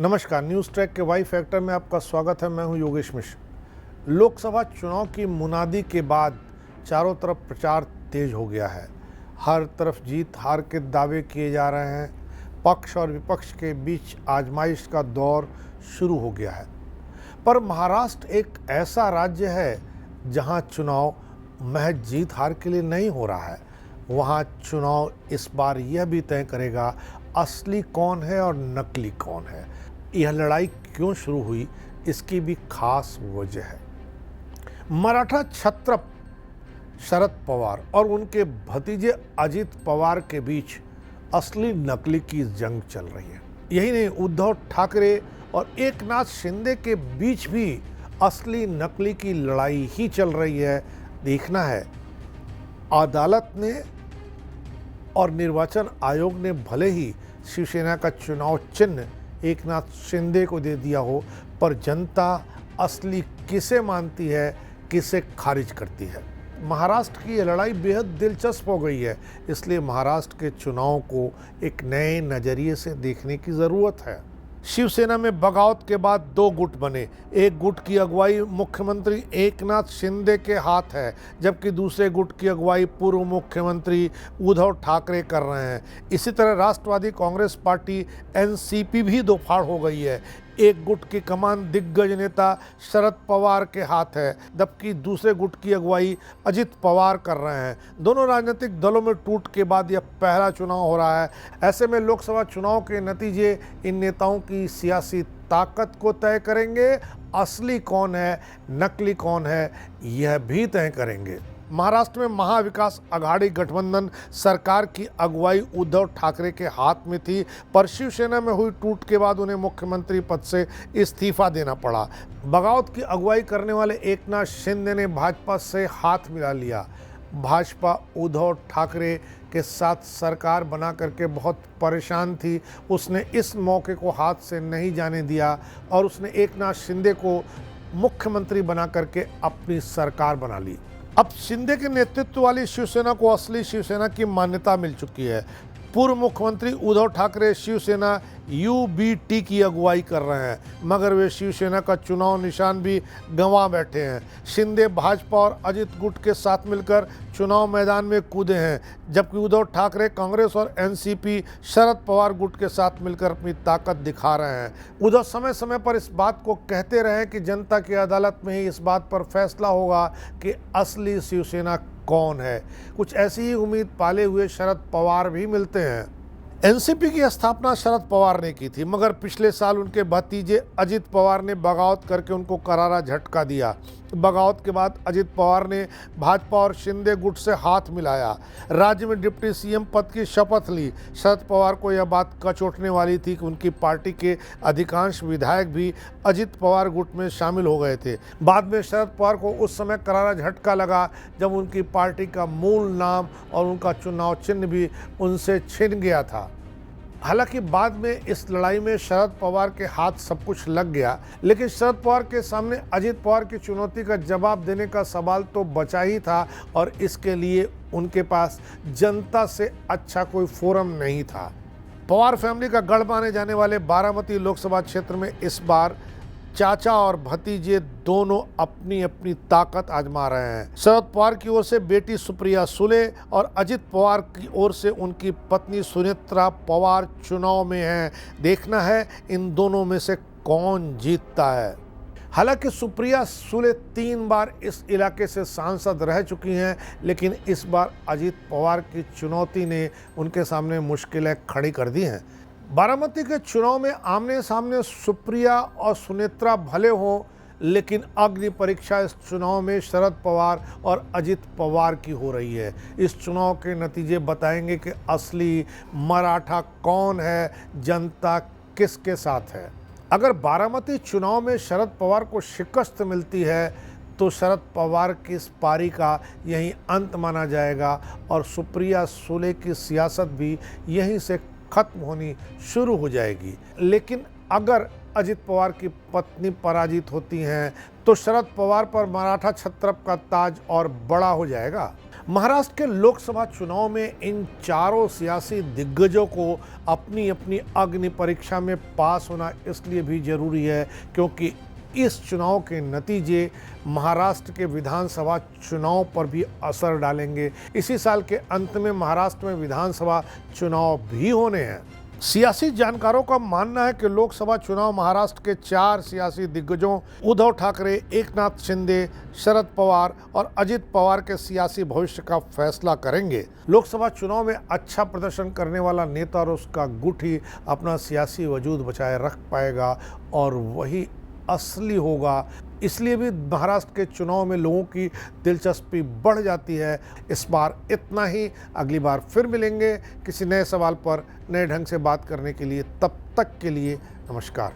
नमस्कार, news track के Y factor में आपका स्वागत है। मैं हूं योगेश मिश्र। लोकसभा चुनाव की मुनादी के बाद चारों तरफ प्रचार तेज हो गया है। हर तरफ जीत हार के दावे किए जा रहे हैं। पक्ष और विपक्ष के बीच आजमाइश का दौर शुरू हो गया है। पर महाराष्ट्र एक ऐसा राज्य है जहां चुनाव महज जीत हार के लिए नहीं हो रहा है। वहां चुनाव इस बार यह भी तय करेगा असली कौन है और नकली कौन है। यह लड़ाई क्यों शुरू हुई, इसकी भी खास वजह है। मराठा क्षत्रप शरद पवार और उनके भतीजे अजित पवार के बीच असली नकली की जंग चल रही है। यही नहीं, उद्धव ठाकरे और एकनाथ शिंदे के बीच भी असली नकली की लड़ाई ही चल रही है। देखना है, अदालत ने और निर्वाचन आयोग ने भले ही शिवसेना का चुनाव चिन्ह एकनाथ शिंदे को दे दिया हो, पर जनता असली किसे मानती है, किसे खारिज करती है। महाराष्ट्र की यह लड़ाई बेहद दिलचस्प हो गई है, इसलिए महाराष्ट्र के चुनाव को एक नए नज़रिए से देखने की ज़रूरत है। शिवसेना में बगावत के बाद दो गुट बने। एक गुट की अगुवाई मुख्यमंत्री एकनाथ शिंदे के हाथ है, जबकि दूसरे गुट की अगुवाई पूर्व मुख्यमंत्री उद्धव ठाकरे कर रहे हैं। इसी तरह राष्ट्रवादी कांग्रेस पार्टी एनसीपी भी दो फाड़ हो गई है। एक गुट की कमान दिग्गज नेता शरद पवार के हाथ है, जबकि दूसरे गुट की अगुवाई अजित पवार कर रहे हैं। दोनों राजनीतिक दलों में टूट के बाद यह पहला चुनाव हो रहा है। ऐसे में लोकसभा चुनाव के नतीजे इन नेताओं की सियासी ताकत को तय करेंगे। असली कौन है, नकली कौन है, यह भी तय करेंगे। महाराष्ट्र में महाविकास आघाड़ी गठबंधन सरकार की अगुवाई उद्धव ठाकरे के हाथ में थी, पर शिवसेना में हुई टूट के बाद उन्हें मुख्यमंत्री पद से इस्तीफा देना पड़ा। बगावत की अगुवाई करने वाले एकनाथ शिंदे ने भाजपा से हाथ मिला लिया। भाजपा उद्धव ठाकरे के साथ सरकार बना करके बहुत परेशान थी। उसने इस मौके को हाथ से नहीं जाने दिया और उसने एकनाथ शिंदे को मुख्यमंत्री बना करके अपनी सरकार बना ली। अब शिंदे के नेतृत्व वाली शिवसेना को असली शिवसेना की मान्यता मिल चुकी है। पूर्व मुख्यमंत्री उद्धव ठाकरे शिवसेना यूबीटी की अगुवाई कर रहे हैं, मगर वे शिवसेना का चुनाव निशान भी गंवा बैठे हैं। शिंदे भाजपा और अजित गुट के साथ मिलकर चुनाव मैदान में कूदे हैं, जबकि उद्धव ठाकरे कांग्रेस और एनसीपी शरद पवार गुट के साथ मिलकर अपनी ताकत दिखा रहे हैं। उद्धव समय समय पर इस बात को कहते रहे कि जनता की अदालत में ही इस बात पर फैसला होगा कि असली शिवसेना कौन है। कुछ ऐसी ही उम्मीद पाले हुए शरद पवार भी मिलते हैं। एनसीपी की स्थापना शरद पवार ने की थी, मगर पिछले साल उनके भतीजे अजित पवार ने बगावत करके उनको करारा झटका दिया। बगावत के बाद अजित पवार ने भाजपा और शिंदे गुट से हाथ मिलाया, राज्य में डिप्टी सीएम पद की शपथ ली। शरद पवार को यह बात कचोटने वाली थी कि उनकी पार्टी के अधिकांश विधायक भी अजित पवार गुट में शामिल हो गए थे। बाद में शरद पवार को उस समय करारा झटका लगा जब उनकी पार्टी का मूल नाम और उनका चुनाव चिन्ह भी उनसे छिन गया था। हालांकि बाद में इस लड़ाई में शरद पवार के हाथ सब कुछ लग गया, लेकिन शरद पवार के सामने अजित पवार की चुनौती का जवाब देने का सवाल तो बचा ही था, और इसके लिए उनके पास जनता से अच्छा कोई फोरम नहीं था। पवार फैमिली का गढ़ माने जाने वाले बारामती लोकसभा क्षेत्र में इस बार चाचा और भतीजे दोनों अपनी अपनी ताकत आजमा रहे हैं। शरद पवार की ओर से बेटी सुप्रिया सुले और अजित पवार की ओर से उनकी पत्नी सुनेत्रा पवार चुनाव में हैं। देखना है इन दोनों में से कौन जीतता है। हालांकि सुप्रिया सुले 3 बार इस इलाके से सांसद रह चुकी हैं, लेकिन इस बार अजित पवार की चुनौती ने उनके सामने मुश्किलें खड़ी कर दी हैं। बारामती के चुनाव में आमने सामने सुप्रिया और सुनेत्रा भले हों, लेकिन अग्नि परीक्षा इस चुनाव में शरद पवार और अजित पवार की हो रही है। इस चुनाव के नतीजे बताएंगे कि असली मराठा कौन है, जनता किसके साथ है। अगर बारामती चुनाव में शरद पवार को शिकस्त मिलती है तो शरद पवार की इस पारी का यहीं अंत माना जाएगा और सुप्रिया सुले की सियासत भी यहीं से खत्म होनी शुरू हो जाएगी। लेकिन अगर अजित पवार की पत्नी पराजित होती हैं तो शरद पवार पर मराठा छत्रप का ताज और बड़ा हो जाएगा। महाराष्ट्र के लोकसभा चुनाव में इन चारों सियासी दिग्गजों को अपनी अपनी अग्नि परीक्षा में पास होना इसलिए भी जरूरी है क्योंकि इस चुनाव के नतीजे महाराष्ट्र के विधानसभा चुनाव पर भी असर डालेंगे। इसी साल के अंत में महाराष्ट्र में विधानसभा चुनाव भी होने हैं। सियासी जानकारों का मानना है कि लोकसभा चुनाव महाराष्ट्र के 4 सियासी दिग्गजों उद्धव ठाकरे, एकनाथ शिंदे, शरद पवार और अजित पवार के सियासी भविष्य का फैसला करेंगे। लोकसभा चुनाव में अच्छा प्रदर्शन करने वाला नेता और उसका गुट ही अपना सियासी वजूद बचाए रख पाएगा और वही असली होगा। इसलिए भी महाराष्ट्र के चुनाव में लोगों की दिलचस्पी बढ़ जाती है। इस बार इतना ही। अगली बार फिर मिलेंगे किसी नए सवाल पर नए ढंग से बात करने के लिए। तब तक के लिए नमस्कार।